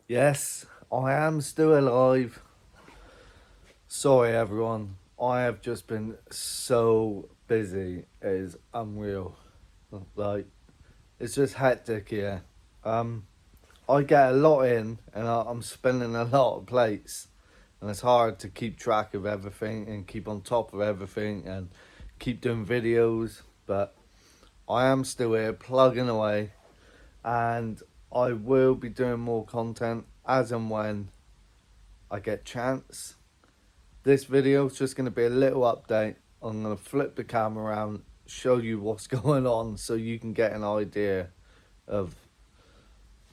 Yes, I am still alive. Sorry, everyone. I have just been so busy. It is unreal. Like, it's just hectic here. Um, I get a lot in, and I'm spinning a lot of plates, and it's hard to keep track of everything and keep on top of everything and keep doing videos. But I am still here, plugging away, and I will be doing more content as and when I get chance. This video is just going to be a little update. I'm going to flip the camera around, show you what's going on so you can get an idea of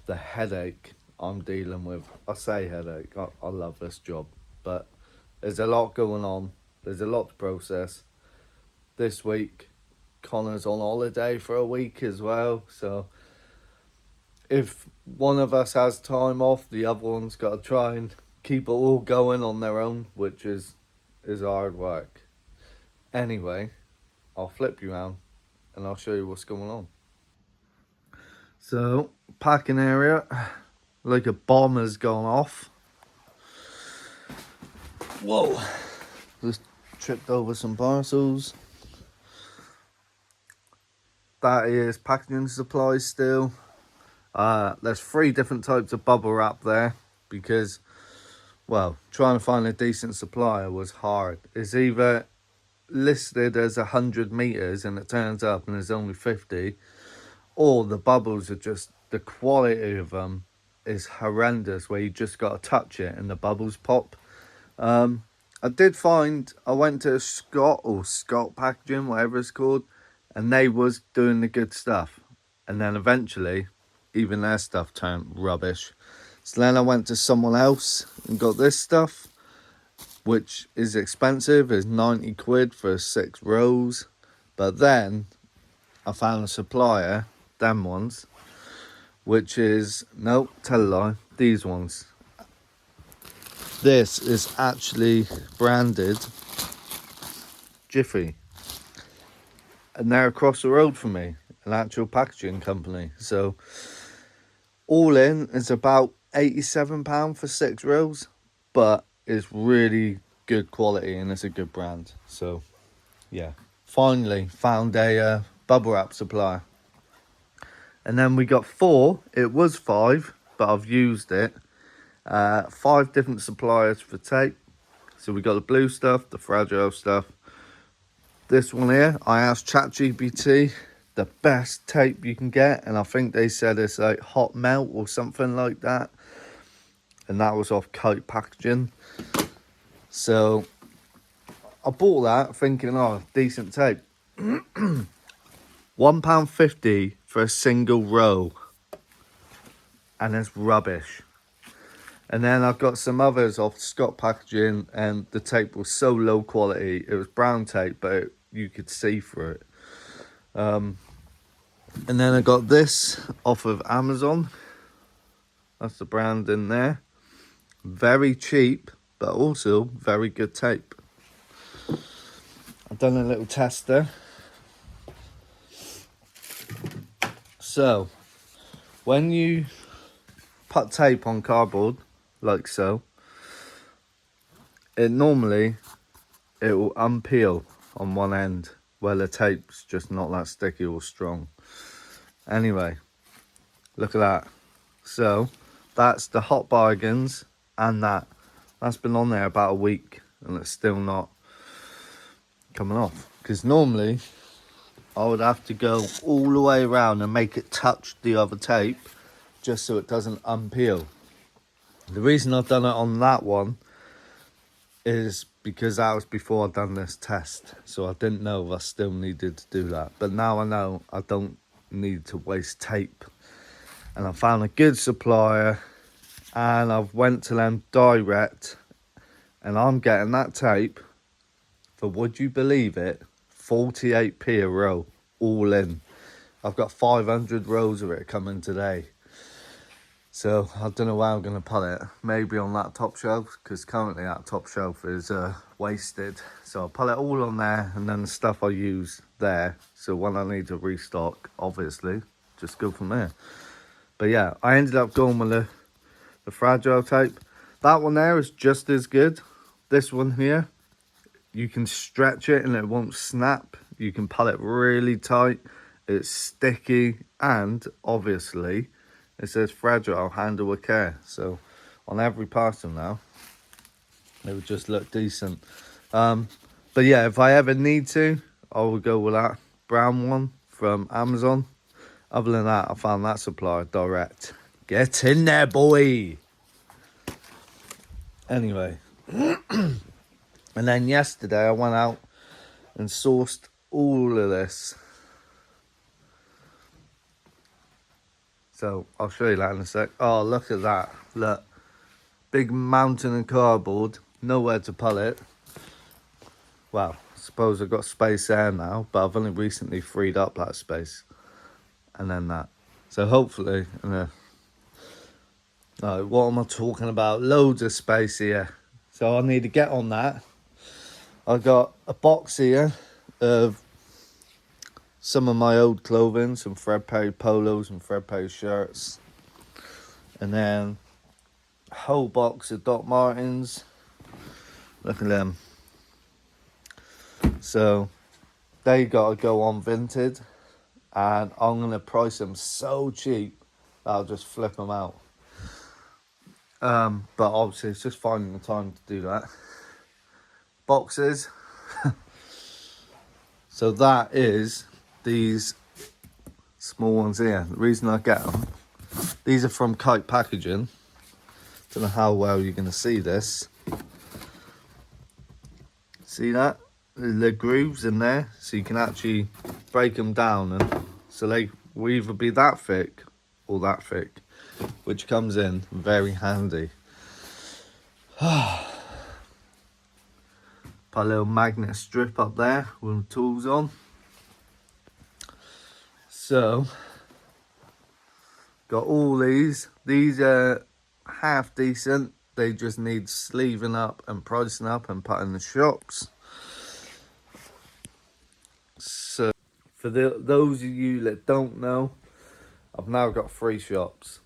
the headache I'm dealing with. I say headache, I love this job, but there's a lot going on. There's a lot to process. This week, Connor's on holiday for a week as well, so if one of us has time off, the other one's got to try and keep it all going on their own, which is hard work. Anyway, I'll flip you around and I'll show you what's going on. So, packing area, like a bomb has gone off. Whoa, just tripped over some parcels. That is packaging supplies still. There's 3 different types of bubble wrap there because, well, trying to find a decent supplier was hard. It's either listed as 100 meters and it turns up and there's only 50, or the bubbles are just, the quality of them is horrendous where you just got to touch it and the bubbles pop. I did find, I went to Scott Packaging, whatever it's called, and they was doing the good stuff, and then eventually even their stuff turned rubbish. So then I went to someone else and got this stuff, which is expensive. It's 90 quid for 6 rolls. But then I found a supplier, them ones, which is, nope, tell a lie, these ones. This is actually branded Jiffy. And they're across the road from me, an actual packaging company. So all in, it's about £87 for 6 rolls, but it's really good quality and it's a good brand. So yeah, finally found a bubble wrap supplier. And then we got 4. It was 5, but I've used it. 5 different suppliers for tape. So we got the blue stuff, the fragile stuff. This one here, I asked ChatGPT the best tape you can get, and I think they said it's like hot melt or something like that, and that was off Kite Packaging. So I bought that thinking, oh, decent tape. £1.50 for a single row, and it's rubbish. And then I've got some others off Scott Packaging, and the tape was so low quality. It was brown tape, but you could see through it. And then I got this off of Amazon. That's the brand in there. Very cheap, but also very good tape. I've done a little tester. So, when you put tape on cardboard, like so, it will unpeel on one end where the tape's just not that sticky or strong. Anyway, look at that. So that's the hot bargains, and that's been on there about a week and it's still not coming off, because normally I would have to go all the way around and make it touch the other tape just so it doesn't unpeel. The reason I've done it on that one is because that was before I'd done this test, so I didn't know if I still needed to do that. But now I know I don't need to waste tape, and I found a good supplier, and I've went to them direct, and I'm getting that tape for, would you believe it, 48p a row, all in. I've got 500 rows of it coming today. So I don't know where I'm going to put it. Maybe on that top shelf, because currently that top shelf is wasted. So I'll put it all on there, and then the stuff I use there. So when I need to restock, obviously, just go from there. But yeah, I ended up going with the fragile tape. That one there is just as good. This one here, you can stretch it and it won't snap. You can pull it really tight. It's sticky, and obviously it says fragile, handle with care. So on every parcel now, it would just look decent. But yeah, if I ever need to, I will go with that brown one from Amazon. Other than that, I found that supplier direct. Get in there, boy. Anyway, and then yesterday I went out and sourced all of this. So I'll show you that in a sec. Oh, look at that. Look. Big mountain of cardboard. Nowhere to pull it. Well, I suppose I've got space there now, but I've only recently freed up that space. And then that. So hopefully, what am I talking about? Loads of space here. So I need to get on that. I got a box here of some of my old clothing, some threadbare polos and threadbare shirts. And then a whole box of Doc Martens. Look at them. So they gotta go on Vinted, and I'm gonna price them so cheap that I'll just flip them out. But obviously it's just finding the time to do that. Boxes. So that is these small ones here. The reason I get them, these are from Kite Packaging. Don't know how well you're gonna see this. See that? The grooves in there, so you can actually break them down, and so they will either be that thick or that thick, which comes in very handy. Put a little magnet strip up there with the tools on. So got all these. These are half decent. They just need sleeving up and pricing up and put in the shops. So for those of you that don't know, I've now got 3 shops.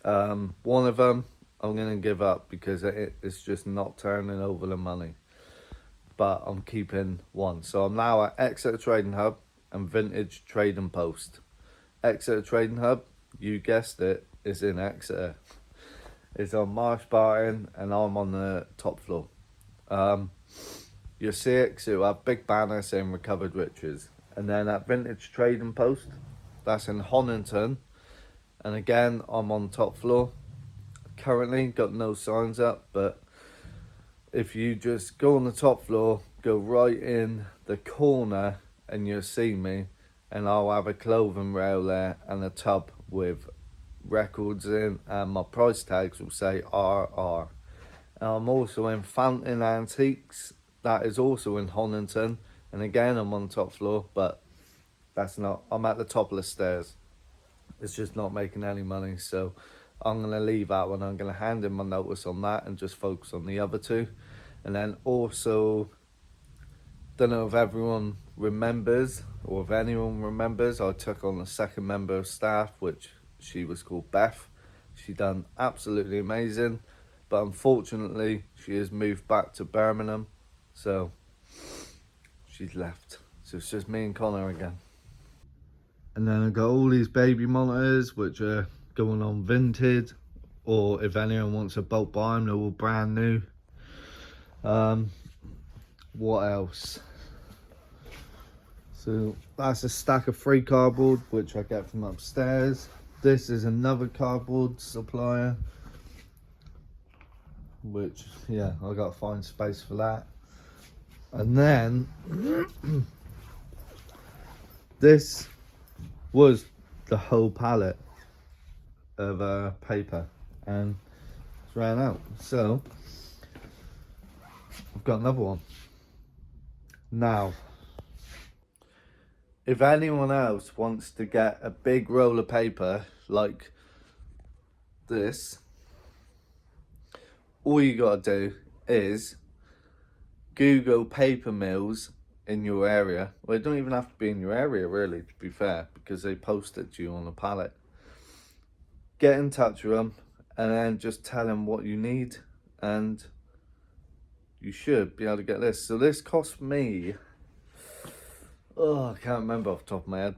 One of them I'm going to give up because it's just not turning over the money. But I'm keeping one. So I'm now at Exeter Trading Hub and Vintage Trading Post. Exeter Trading Hub, you guessed it, is in Exeter. It's on Marsh Barton and I'm on the top floor. You'll see it because it'll have big banner saying Recovered Riches. And then at Vintage Trading Post, that's in Honington. And again, I'm on top floor. Currently got no signs up, but if you just go on the top floor, go right in the corner and you'll see me, and I'll have a clothing rail there and a tub with records in, and my price tags will say RR. And I'm also in Fountain Antiques, that is also in Honington, and again I'm on the top floor, but that's not, I'm at the top of the stairs. It's just not making any money, so I'm going to leave that one. I'm going to hand in my notice on that and just focus on the other 2. And then also, don't know if everyone remembers or if anyone remembers, I took on a second member of staff, which she was called Beth. She done absolutely amazing, but unfortunately she has moved back to Birmingham, so she's left. So it's just me and Connor again. And then I've got all these baby monitors which are going on Vinted, or if anyone wants to bulk buy them, they're all brand new. What else? So that's a stack of free cardboard which I get from upstairs. This is another cardboard supplier, which, yeah, I gotta find space for that. And then this was the whole pallet of paper, and it's ran out, so I've got another one. Now, if anyone else wants to get a big roll of paper like this, all you gotta do is Google paper mills in your area. Well, it don't even have to be in your area really, to be fair, because they post it to you on a pallet. Get in touch with them and then just tell them what you need, and you should be able to get this. So this cost me, I can't remember off the top of my head,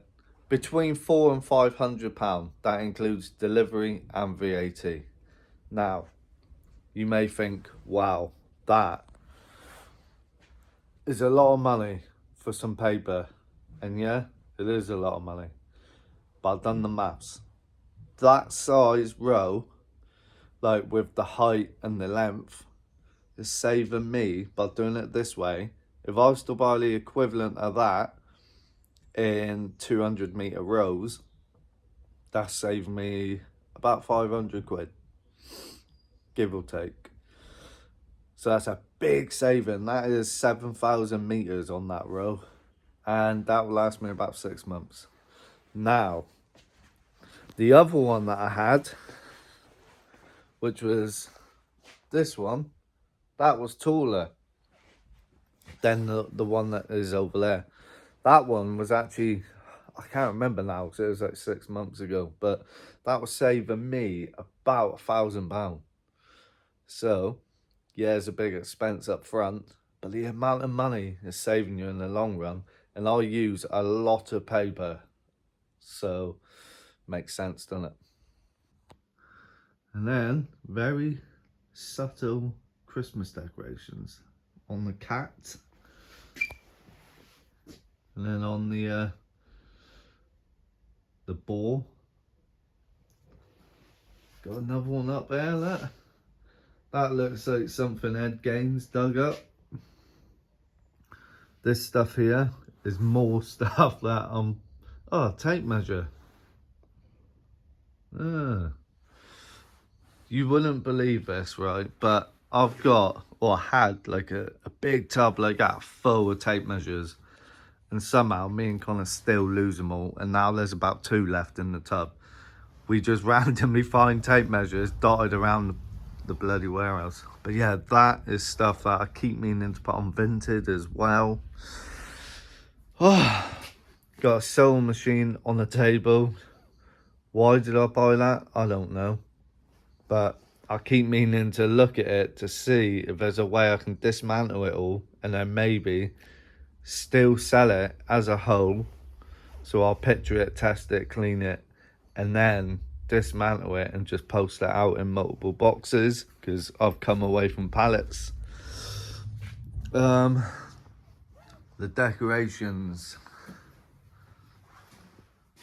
between £400 and £500. That includes delivery and VAT. Now, you may think, wow, that is a lot of money for some paper. And yeah, it is a lot of money. But I've done the maths. That size row, like with the height and the length, is saving me, by doing it this way, if I was to buy the equivalent of that in 200-metre rows, that's saving me about 500 quid, give or take. So that's a big saving. That is 7,000 metres on that row, and that will last me about 6 months. Now, the other one that I had, which was this one, that was taller than the one that is over there. That one was actually, I can't remember now because it was like 6 months ago, but that was saving me about £1,000. So, yeah, it's a big expense up front, but the amount of money is saving you in the long run. And I use a lot of paper, so makes sense, doesn't it? And then very subtle Christmas decorations on the cat, and then on the boar. Got another one up there. That looks like something Ed Gaines dug up. This stuff here is more stuff that tape measure. You wouldn't believe this, right? But I've got, or had, like a big tub like that full of tape measures, and somehow me and Connor still lose them all, and now there's about 2 left in the tub. We just randomly find tape measures dotted around the bloody warehouse. But yeah, that is stuff that I keep meaning to put on Vinted as well. Got a sewing machine on the table. Why did I buy that? I don't know. But I keep meaning to look at it to see if there's a way I can dismantle it all and then maybe still sell it as a whole. So I'll picture it, test it, clean it, and then dismantle it and just post it out in multiple boxes, because I've come away from pallets. The decorations.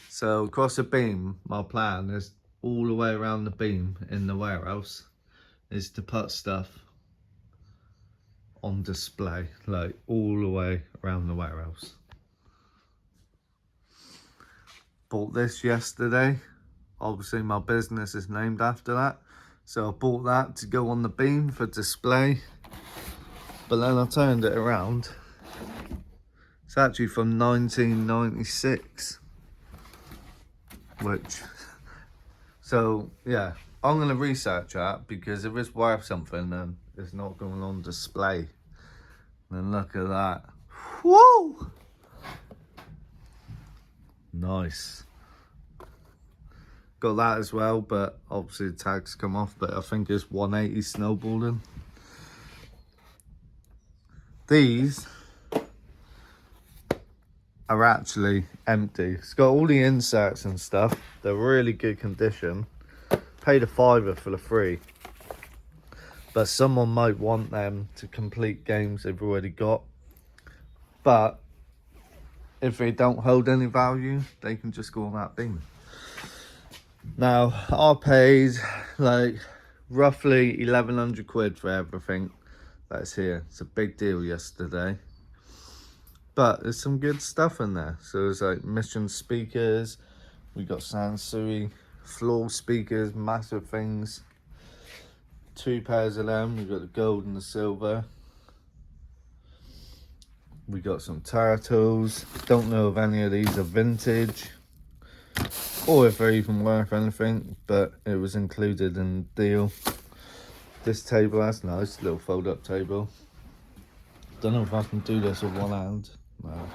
So across the beam, my plan is all the way around the beam in the warehouse is to put stuff on display, like all the way around the warehouse. Bought this yesterday. Obviously my business is named after that, so I bought that to go on the beam for display. But then I turned it around. It's actually from 1996, which, so yeah, I'm gonna research that, because if it's worth something, then it's not going on display. And look at that. Whoa! Nice. Got that as well, but obviously the tags come off, but I think it's 180 snowballing. These are actually empty. It's got all the inserts and stuff. They're really good condition. Paid a £5 for the 3. But someone might want them to complete games they've already got. But if they don't hold any value, they can just go on that beam. Now, I paid like roughly 1,100 quid for everything that's here. It's a big deal yesterday. But there's some good stuff in there. So there's like Mission speakers. We got Sansui floor speakers, massive things. 2 pairs of them. We got the gold and the silver. We got some turtles. Don't know if any of these are vintage or if they're even worth anything, but it was included in the deal. This table, that's nice, little fold up table. Don't know if I can do this with one hand. No,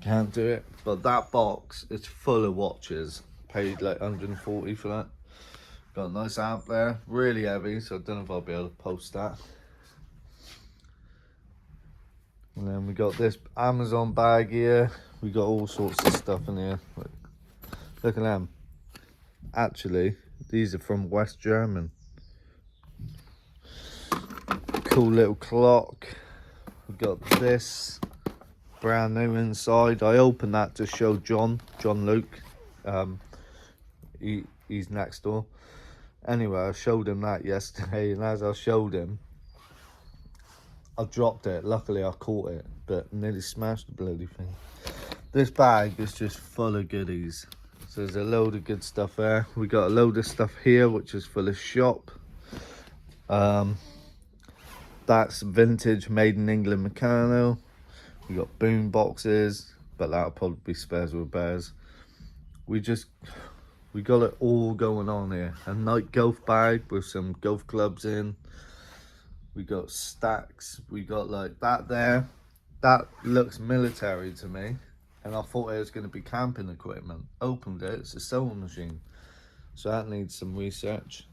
can't do it. But that box is full of watches. Paid like 140 for that. Got a nice amp there, really heavy, so I don't know if I'll be able to post that. And then we got this Amazon bag here. We got all sorts of stuff in here. Look at them. Actually, these are from West German. Cool little clock. We got this brand new inside. I opened that to show John Luke. He's next door. Anyway, I showed him that yesterday, and as I showed him, I dropped it. Luckily, I caught it, but nearly smashed the bloody thing. This bag is just full of goodies. So there's a load of good stuff there. We got a load of stuff here, which is full of shop. That's vintage, made in England Meccano. We got boom boxes, but that'll probably be spares with bears. We got it all going on here. A night golf bag with some golf clubs in. We got stacks. We got like that there. That looks military to me. And I thought it was going to be camping equipment. Opened it, it's a sewing machine. So that needs some research.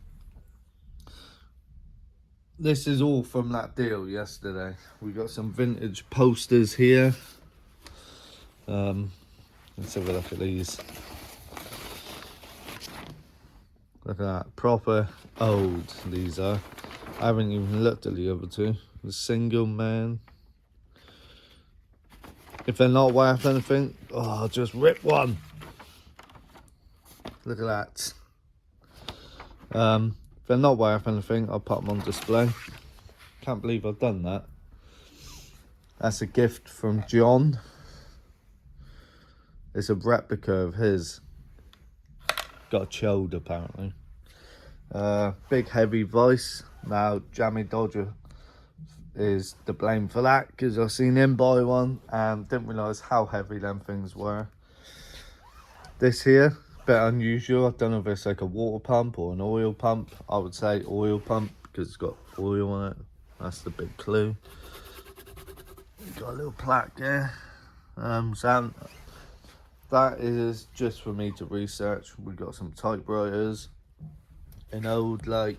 This is all from that deal yesterday. We got some vintage posters here. Let's have a look at these. Look at that, proper old these are. I haven't even looked at the other two. The single man. If they're not worth anything, oh, I'll just rip one. Look at that. If they're not worth anything, I'll put them on display. Can't believe I've done that. That's a gift from John. It's a replica of his. Got chilled apparently. Big heavy vice. Now Jammy Dodger is to blame for that, because I seen him buy one and didn't realise how heavy them things were. This here, bit unusual. I don't know if it's like a water pump or an oil pump. I would say oil pump because it's got oil on it. That's the big clue. Got a little plaque there. So that is just for me to research. We got some typewriters. An old, like,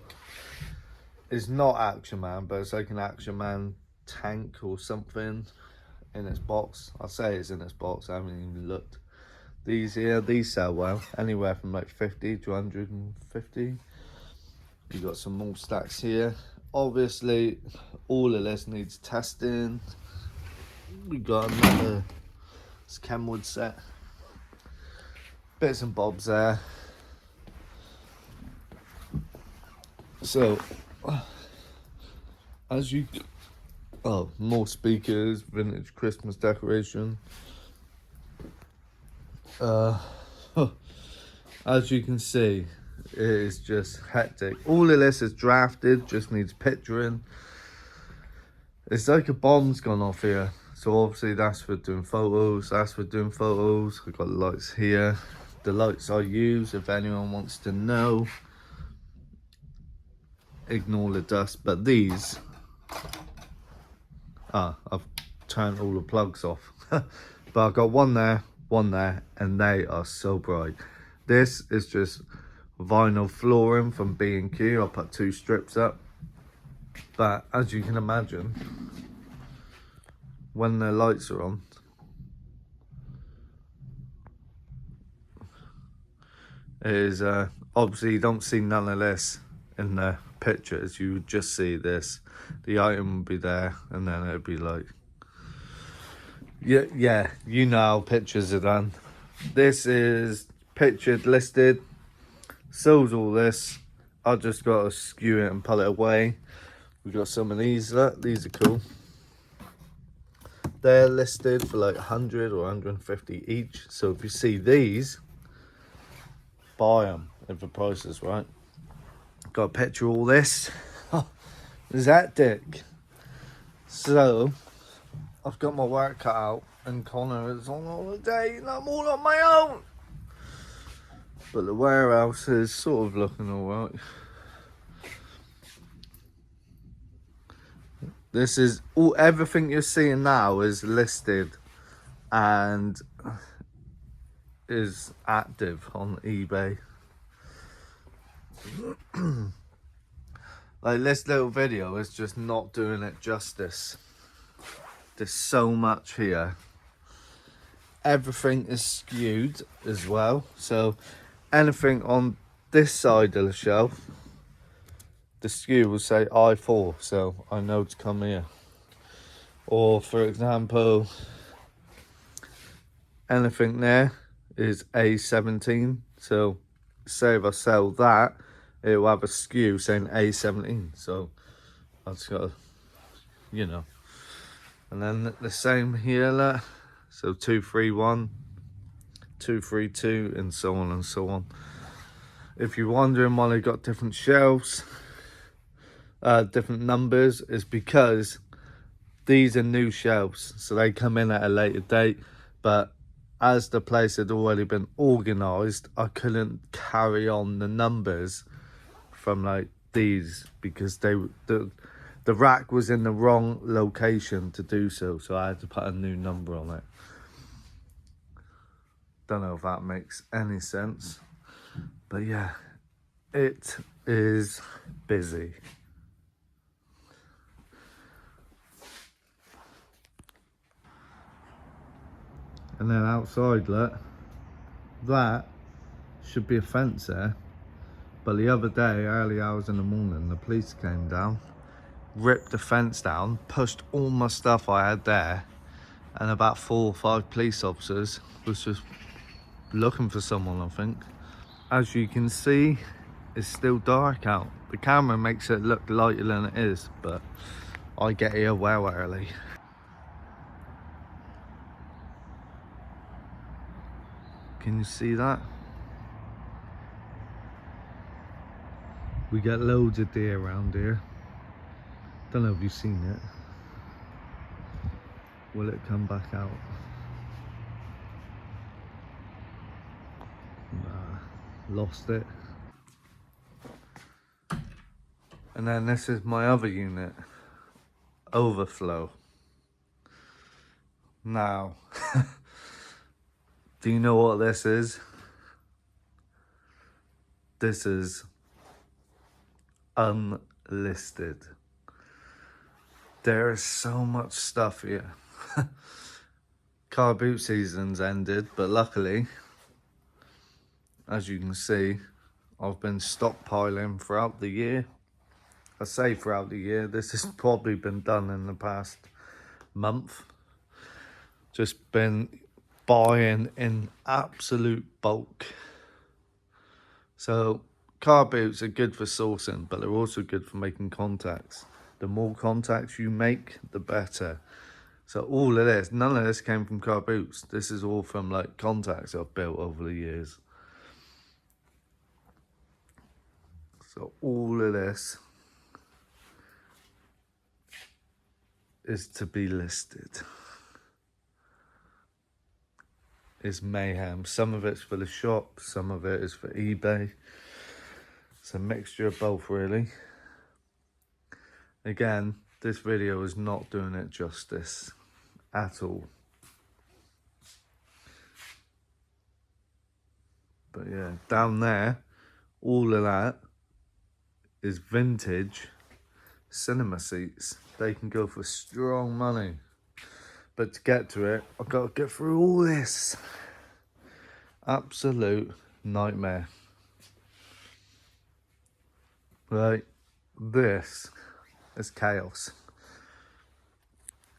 it's not Action Man, but it's like an Action Man tank or something in its box. I say it's in its box, I haven't even looked. These here, these sell well, anywhere from like 50 to 150. You got some more stacks here. Obviously, all of this needs testing. We got another Kenwood set. Bits and bobs there. So, as you, more speakers, vintage Christmas decoration. As you can see, it is just hectic. All of this is drafted, just needs picturing. It's like a bomb's gone off here. So obviously that's for doing photos, that's for doing photos. I've got the lights here. The lights I use, if anyone wants to know. Ignore the dust, but these, I've turned all the plugs off. But I've got one there, and they are so bright. This is just vinyl flooring from B&Q. I put 2 strips up, but as you can imagine, when the lights are on, it is obviously you don't see none of this in the pictures. You would just see this, the item would be there, and then it'd be like, yeah, you know how pictures are done. This is pictured, listed, so's all this. I just gotta skew it and pull it away. We got some of these, look, these are cool. They're listed for like 100 or 150 each, so if you see these, buy them if the price is right. Got a picture of all this. Oh, is that dick? So I've got my work cut out, and Connor is on holiday, and I'm all on my own. But the warehouse is sort of looking alright. This is all, everything you're seeing now is listed and is active on eBay. Like, this little video is just not doing it justice. There's so much here. Everything is skewed as well. So anything on this side of the shelf, the skew will say I4, so I know to come here. Or for example, anything there is A17, so say if I sell that, it will have a skew saying A17, so I just gotta, you know. And then the same here, look. So 231, 232, and so on and so on. If you're wondering why they got different shelves, different numbers, is because these are new shelves, so they come in at a later date. But as the place had already been organized, I couldn't carry on the numbers from like these, because the rack was in the wrong location to do so, so I had to put a new number on it. Don't know if that makes any sense, but yeah, it is busy. And then outside, look, that should be a fence there, but the other day, early hours in the morning, the police came down, ripped the fence down, pushed all my stuff I had there, and about 4 or 5 police officers was just looking for someone, I think. As you can see, it's still dark out. The camera makes it look lighter than it is, but I get here well early. Can you see that? We get loads of deer around here. Don't know if you've seen it. Will it come back out? Nah, lost it. And then this is my other unit, Overflow. Now, do you know what this is? This is unlisted. There is so much stuff here. Car boot season's ended, but luckily, as you can see, I've been stockpiling throughout the year. I say throughout the year, this has probably been done in the past month. Just been buying in absolute bulk. So car boots are good for sourcing, but they're also good for making contacts. The more contacts you make, the better. So all of this, none of this came from car boots. This is all from like contacts I've built over the years. So all of this is to be listed. It's mayhem. Some of it's for the shop, some of it is for eBay. It's a mixture of both, really. Again, this video is not doing it justice at all. But yeah, down there, all of that is vintage cinema seats. They can go for strong money. But to get to it, I've got to get through all this. Absolute nightmare. Right, this is chaos.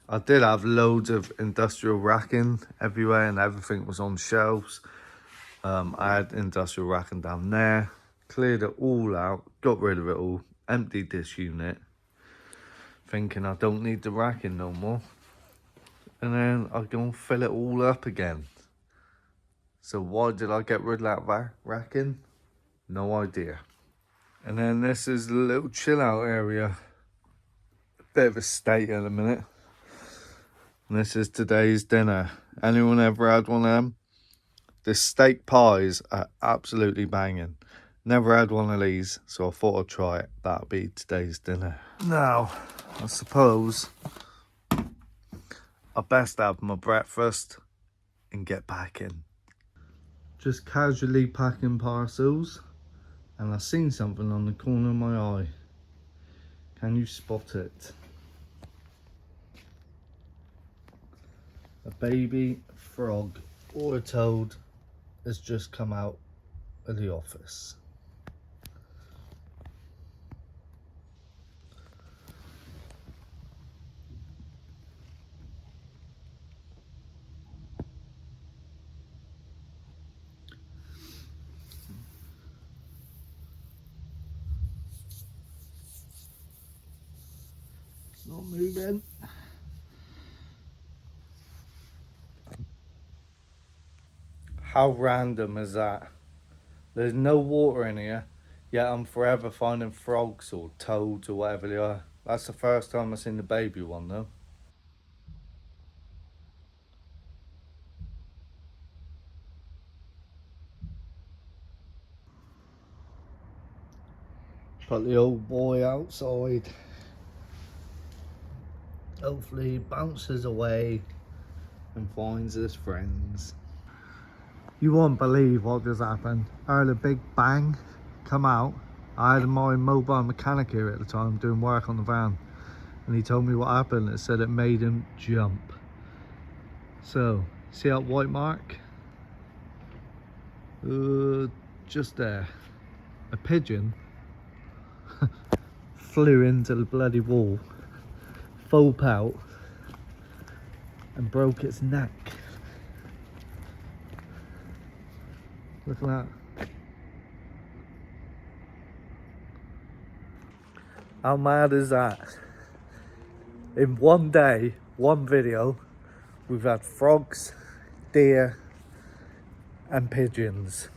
I did have loads of industrial racking everywhere and everything was on shelves. I had industrial racking down there, cleared it all out, got rid of it all, emptied this unit, thinking I don't need the racking no more. And then I go and fill it all up again. So why did I get rid of that racking? No idea. And then this is the little chill out area. Bit of a state at the minute. And this is today's dinner. Anyone ever had one of them? The steak pies are absolutely banging. Never had one of these, so I thought I'd try it. That'll be today's dinner. Now, I suppose I best have my breakfast and get back in. Just casually packing parcels and I seen something on the corner of my eye. Can you spot it? A baby frog or a toad has just come out of the office. It's not moving. How random is that? There's no water in here, yet I'm forever finding frogs or toads or whatever they are. That's the first time I've seen the baby one though. Put the old boy outside. Hopefully he bounces away and finds his friends. You won't believe what just happened. I heard a big bang come out. I had my mobile mechanic here at the time doing work on the van, and he told me what happened. It said it made him jump. So, see that white mark? Just there. A pigeon flew into the bloody wall, full pelt, and broke its neck. Look at that. How mad is that? In one day, one video, we've had frogs, deer, and pigeons.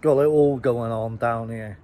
Got it all going on down here.